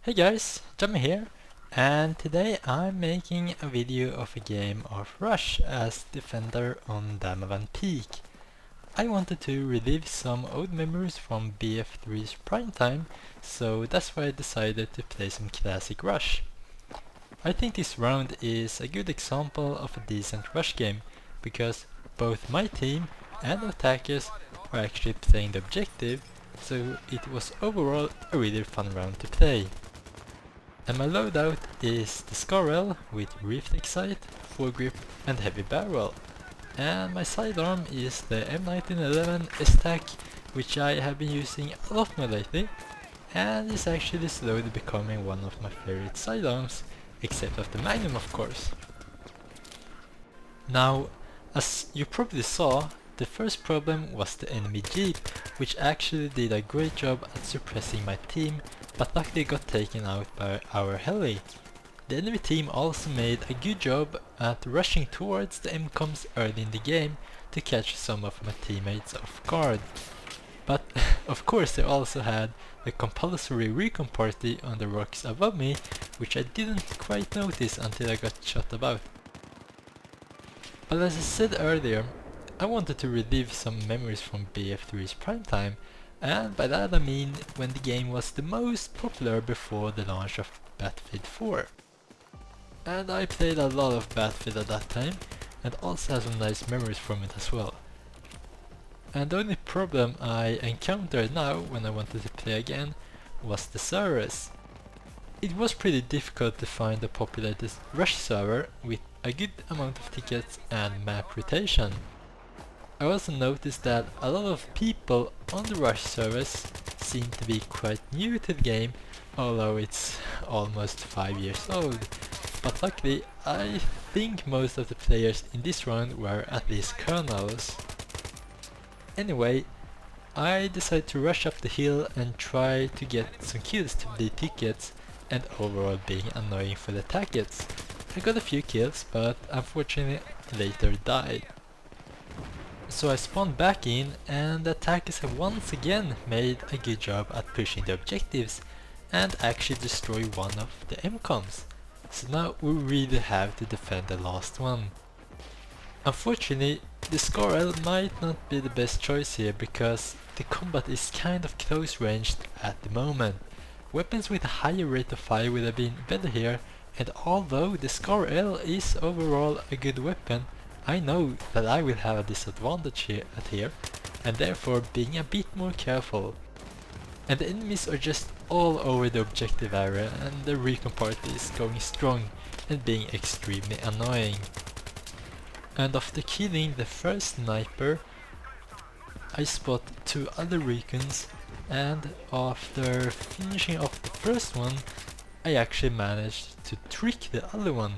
Hey guys, Yummey here, and today I'm making a video of a game of Rush as defender on Damavan Peak. I wanted to relive some old memories from BF3's prime time, so that's why I decided to play some classic Rush. I think this round is a good example of a decent Rush game, because both my team and attackers are actually playing the objective, so it was overall a really fun round to play. And my loadout is the Scarrel with Reflex Sight, Foregrip and Heavy Barrel. And my sidearm is the M1911 S-Tac, which I have been using a lot more lately, and is actually slowly becoming one of my favorite sidearms, except of the Magnum of course. Now, as you probably saw, the first problem was the enemy Jeep, which actually did a great job at suppressing my team, but luckily got taken out by our heli. The enemy team also made a good job at rushing towards the MCOMs early in the game to catch some of my teammates off guard. But of course they also had a compulsory recon party on the rocks above me, which I didn't quite notice until I got shot about. But as I said earlier, I wanted to relive some memories from BF3's prime time, and by that I mean when the game was the most popular before the launch of Battlefield 4. And I played a lot of Battlefield at that time, and also have some nice memories from it as well. And the only problem I encountered now when I wanted to play again was the servers. It was pretty difficult to find a populated Rush server with a good amount of tickets and map rotation. I also noticed that a lot of people on the Rush servers seem to be quite new to the game, although it's almost 5 years old. But luckily, I think most of the players in this round were at least kernels. Anyway, I decided to rush up the hill and try to get some kills to bleed tickets and overall being annoying for the attackers. I got a few kills, but unfortunately later died. So I spawned back in, and the attackers have once again made a good job at pushing the objectives and actually destroy one of the MCOMs. So now we really have to defend the last one. Unfortunately, the Scarrel might not be the best choice here because the combat is kind of close ranged at the moment. Weapons with a higher rate of fire would have been better here, and although the Scarrel is overall a good weapon, I know that I will have a disadvantage here, and therefore being a bit more careful. And the enemies are just all over the objective area, and the recon party is going strong and being extremely annoying. And after killing the first sniper, I spot two other recons, and after finishing off the first one, I actually managed to trick the other one.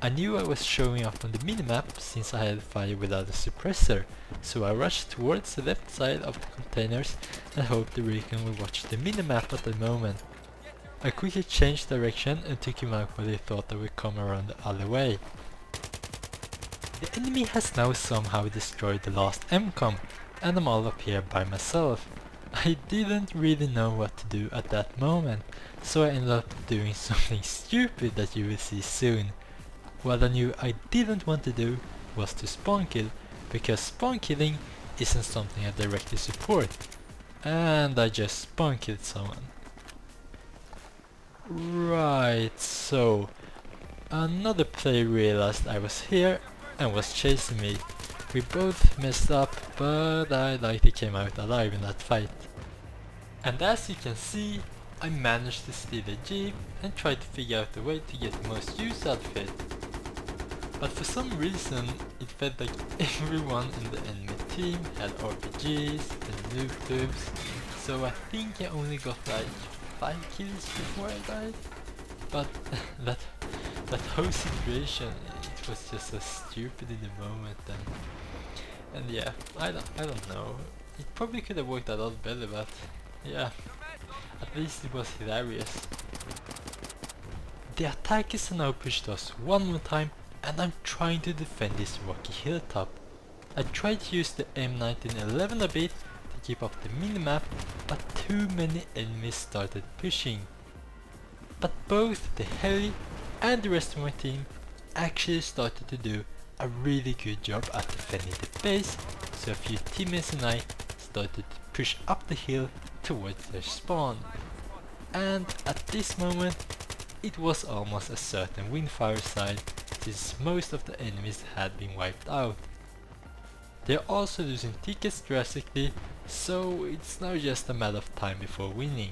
I knew I was showing up on the minimap since I had fire without a suppressor, so I rushed towards the left side of the containers and hoped the recon would watch the minimap at the moment. I quickly changed direction and took him out when they thought I would come around the other way. The enemy has now somehow destroyed the last MCOM, and I'm all up here by myself. I didn't really know what to do at that moment, so I ended up doing something stupid that you will see soon. What I knew I didn't want to do was to spawn kill, because spawn killing isn't something I directly support, and I just spawn killed someone. Right, so another player realized I was here and was chasing me. We both messed up, but I likely came out alive in that fight. And as you can see, I managed to steal a jeep and tried to figure out a way to get the most use out of it. But for some reason, it felt like everyone in the enemy team had RPGs and loot tubes, so I think I only got like 5 kills before I died. But that whole situation, it was just so stupid in the moment, and yeah, I don't know. It probably could have worked a lot better, but yeah, at least it was hilarious. The attackers have now pushed us one more time, and I'm trying to defend this rocky hilltop. I tried to use the M1911 a bit to keep up the minimap, but too many enemies started pushing. but both the heli and the rest of my team actually started to do a really good job at defending the base, so a few teammates and I started to push up the hill towards their spawn. And at this moment, it was almost a certain win for our side, since most of the enemies had been wiped out. They are also losing tickets drastically, so it's now just a matter of time before winning.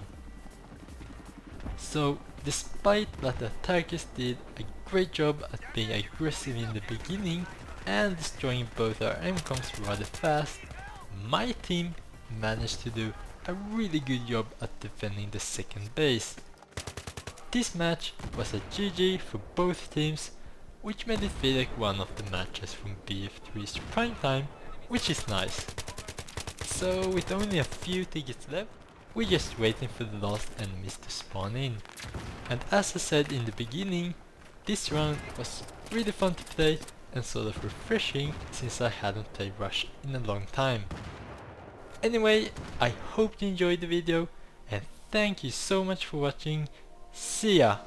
So despite that the attackers did a great job at being aggressive in the beginning and destroying both our MCOMs rather fast, my team managed to do a really good job at defending the second base. This match was a GG for both teams, which made it feel like one of the matches from BF3's prime time, which is nice. So with only a few tickets left, we're just waiting for the last enemies to spawn in. And as I said in the beginning, this round was really fun to play and sort of refreshing since I hadn't played Rush in a long time. Anyway, I hope you enjoyed the video and thank you so much for watching. See ya!